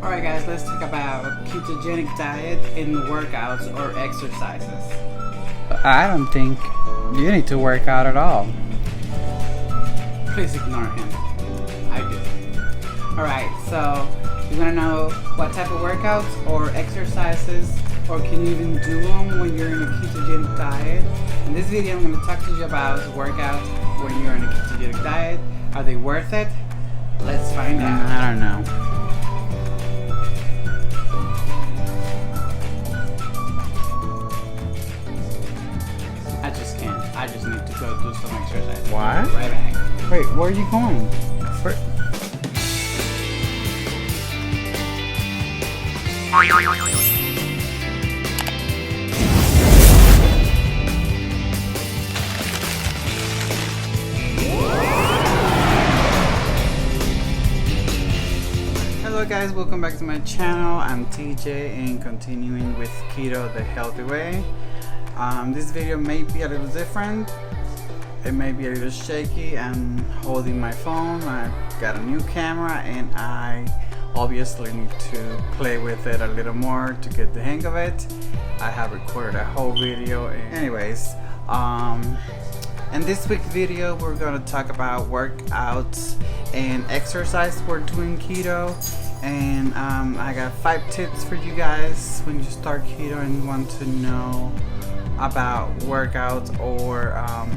Alright guys, let's talk about ketogenic diet in workouts or exercises. I don't think you need to work out at all. Please ignore him. I do. Alright, so you want to know what type of workouts or exercises, or can you even do them when you're in a ketogenic diet? In this video I'm going to talk to you about workouts when you're in a ketogenic diet. Are they worth it? Let's find out. I don't know. I just can't. I just need to go do some exercise. What? Right back. Wait, where are you going? Hello guys, welcome back to my channel. I'm TJ and continuing with keto the healthy way. This video may be a little different. It may be a little shaky. I'm holding my phone. I got a new camera and I obviously need to play with it a little more to get the hang of it. I have recorded a whole video. Anyways, in this week's video we're going to talk about workouts and exercise for doing keto. And I got 5 tips for you guys when you start keto and you want to know about workouts or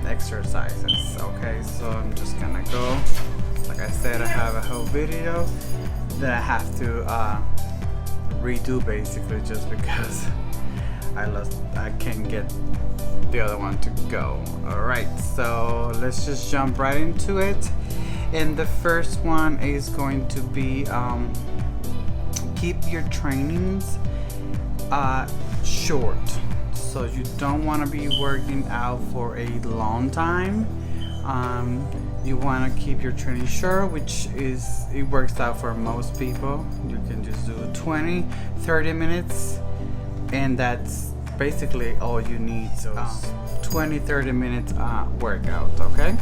exercises. Okay, so I'm just gonna go. Like I said, I have a whole video that I have to redo basically just because I can't get the other one to go. Alright, so let's just jump right into it. And the first one is going to be keep your trainings short. So you don't want to be working out for a long time. You want to keep your training short, which is, it works out for most people. You can just do 20-30 minutes and that's basically all you need. So 20-30 minutes workout. Okay,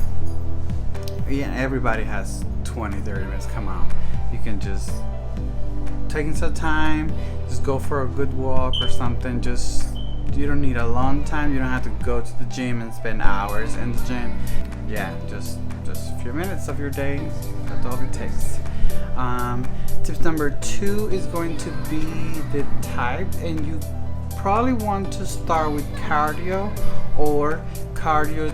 yeah, everybody has 20-30 minutes. Come on, you can just taking some time, just go for a good walk or something. Just, you don't need a long time. You don't have to go to the gym and spend hours in the gym. Yeah, just a few minutes of your day. That's all it takes. Tip number 2 is going to be the type, and you probably want to start with cardio or cardio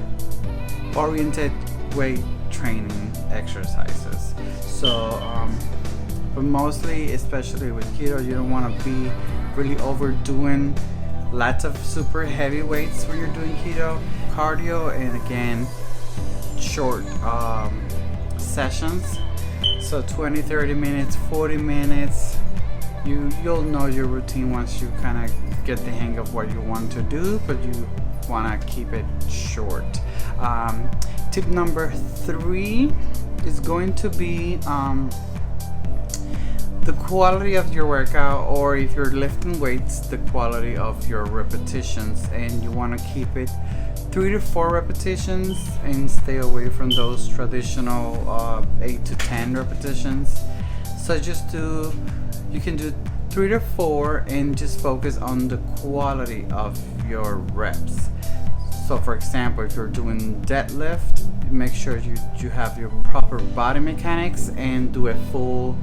oriented weight training exercises. So but mostly, especially with keto, you don't want to be really overdoing lots of super heavy weights when you're doing keto. Cardio, and again, short sessions. So 20-30 minutes, 40 minutes. You'll know your routine once you kind of get the hang of what you want to do, but you want to keep it short. Tip number 3 is going to be the quality of your workout, or if you're lifting weights, the quality of your repetitions. And you want to keep it 3 to 4 repetitions and stay away from those traditional 8 to 10 repetitions. So you can do 3 to 4 and just focus on the quality of your reps. So for example, if you're doing deadlift, make sure you have your proper body mechanics and do a full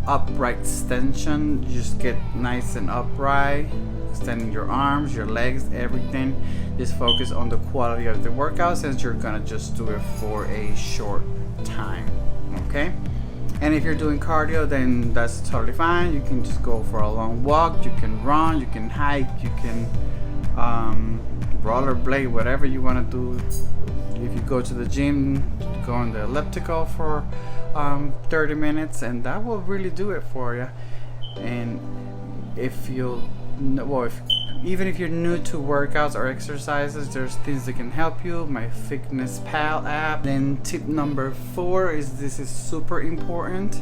upright extension. You just get nice and upright, extending your arms, your legs, everything. Just focus on the quality of the workout, since you're gonna just do it for a short time. Okay, and if you're doing cardio, then that's totally fine. You can just go for a long walk, you can run, you can hike, you can rollerblade, whatever you want to do. If you go to the gym, go on the elliptical for 30 minutes, and that will really do it for you. And even if you're new to workouts or exercises, there's things that can help you. My FitnessPal app. Then tip number 4 is, this is super important,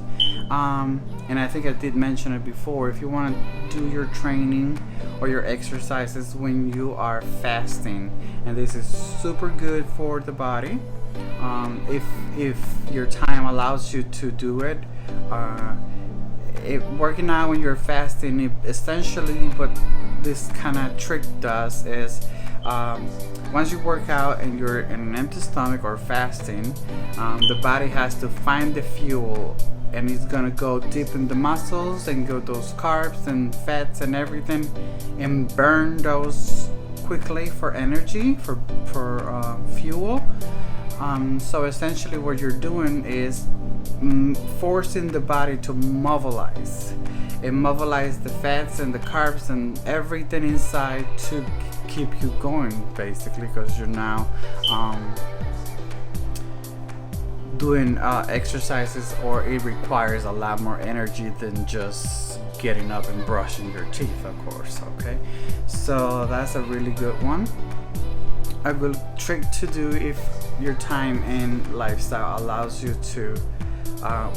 and I think I did mention it before. If you want to do your training or your exercises when you are fasting, and this is super good for the body. If your time allows you to do it, working out when you're fasting, essentially what this kind of trick does is, once you work out and you're in an empty stomach or fasting, the body has to find the fuel, and it's gonna go deep in the muscles and go those carbs and fats and everything, and burn those quickly for energy, for fuel. So essentially what you're doing is forcing the body to mobilize the fats and the carbs and everything inside to keep you going, basically, because you're now doing exercises, or it requires a lot more energy than just getting up and brushing your teeth, of course. Okay, so that's a really good one. A good trick to do if your time and lifestyle allows you to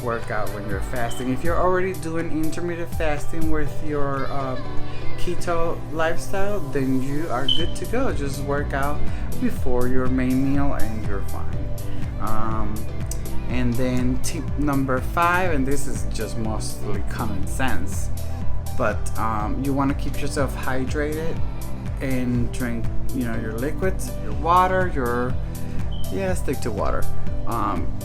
work out when you're fasting. If you're already doing intermittent fasting with your keto lifestyle, then you are good to go. Just work out before your main meal and you're fine. And then tip number 5, and this is just mostly common sense, but you want to keep yourself hydrated and drink, your liquids, your water, stick to water.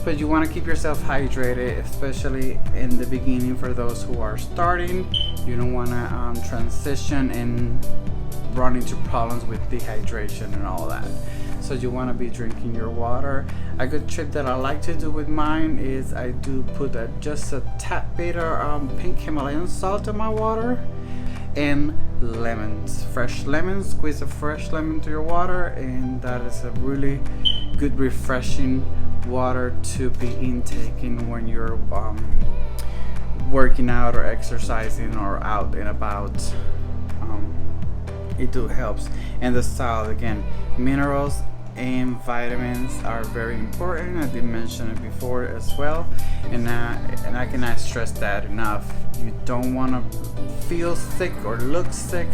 But you want to keep yourself hydrated, especially in the beginning for those who are starting. You don't want to transition and run into problems with dehydration and all that. So you want to be drinking your water. A good trick that I like to do with mine is I do put just a tad bit of pink Himalayan salt in my water, and lemons, fresh lemons. Squeeze a fresh lemon to your water, and that is a really good refreshing water to be intaking when you're working out or exercising or out and about. It helps. And the salt, again, minerals and vitamins are very important. I did mention it before as well, and I cannot stress that enough. You don't want to feel sick or look sick.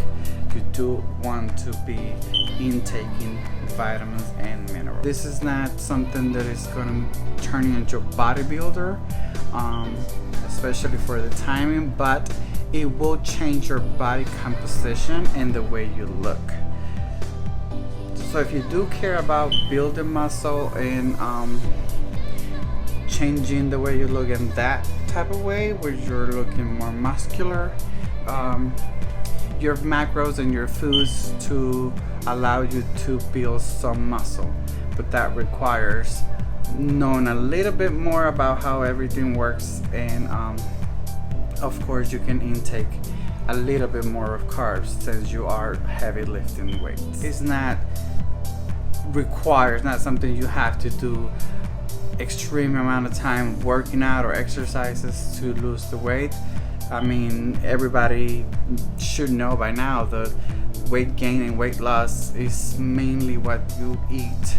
You do want to be intaking vitamins and minerals. This is not something that is going to turn you into a bodybuilder, especially for the timing, but it will change your body composition and the way you look. So if you do care about building muscle and changing the way you look in that type of way, where you're looking more muscular, your macros and your foods to allow you to build some muscle, but that requires knowing a little bit more about how everything works, and of course you can intake a little bit more of carbs since you are heavy lifting weights. It's not required, not something you have to do extreme amount of time working out or exercises to lose the weight. I mean, everybody should know by now the weight gain and weight loss is mainly what you eat.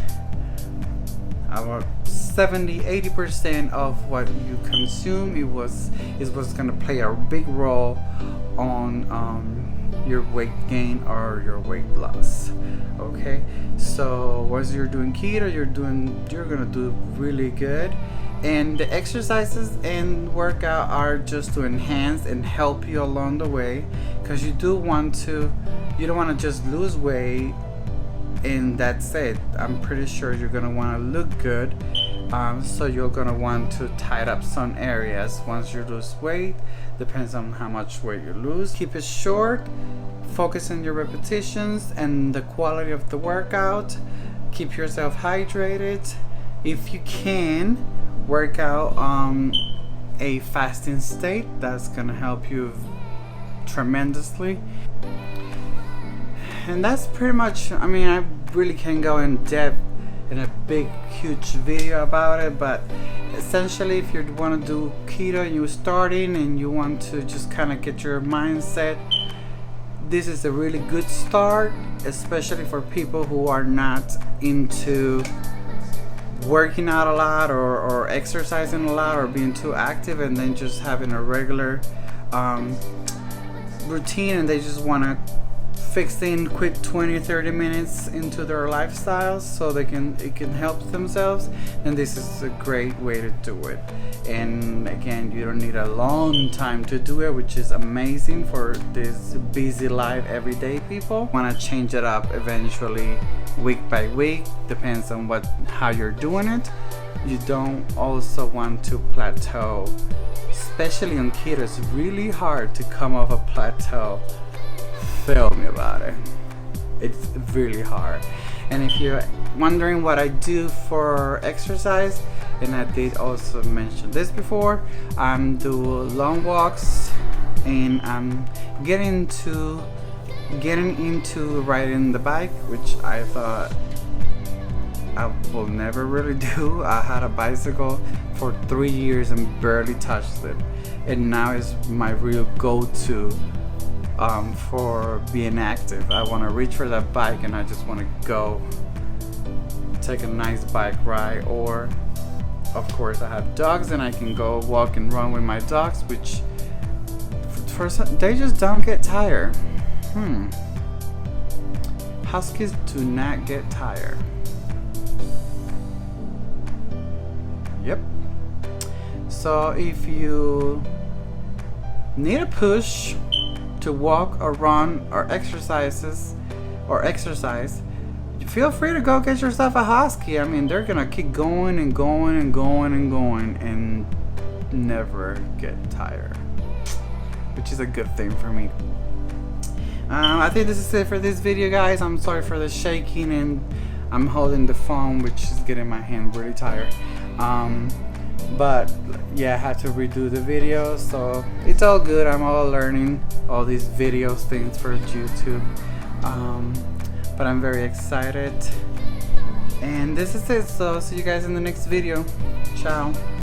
About 70-80% of what you consume is what's going to play a big role on your weight gain or your weight loss. Okay, so once you're doing keto, you're gonna do really good, and the exercises and workout are just to enhance and help you along the way, because you don't want to just lose weight and that's it. I'm pretty sure you're gonna want to look good, so you're gonna want to tighten up some areas once you lose weight. Depends on how much weight you lose. Keep it short, focus on your repetitions and the quality of the workout. Keep yourself hydrated. If you can, work out a fasting state. That's gonna help you tremendously. And that's pretty much, I mean, I really can go in depth in a big huge video about it, but essentially if you want to do keto and you're starting and you want to just kind of get your mindset, this is a really good start, especially for people who are not into working out a lot or exercising a lot or being too active, and then just having a regular routine, and they just want to fix in quick 20-30 minutes into their lifestyles so it can help themselves. And this is a great way to do it. and again, you don't need a long time to do it, which is amazing for this busy life everyday people. Want to change it up eventually, week by week, depends on how you're doing it. You don't also want to plateau, especially on keto. It's really hard to come off a plateau. Tell me about it. It's really hard. And if you're wondering what I do for exercise, and I did also mention this before, I'm doing long walks, and I'm getting into riding the bike, which I thought I will never really do. I had a bicycle for 3 years and barely touched it, and now it's my real go-to for being active. I want to reach for that bike and I just want to go take a nice bike ride, or of course I have dogs and I can go walk and run with my dogs, which they just don't get tired. Huskies do not get tired. Yep. So if you need a push to walk or run or exercise, feel free to go get yourself a husky. I mean, they're gonna keep going and going and going and going and never get tired, which is a good thing for me. I think this is it for this video, guys. I'm sorry for the shaking, and I'm holding the phone, which is getting my hand really tired. But yeah, I had to redo the video, so it's all good. I'm all learning all these videos things for YouTube, but I'm very excited, and this is it. So see you guys in the next video. Ciao.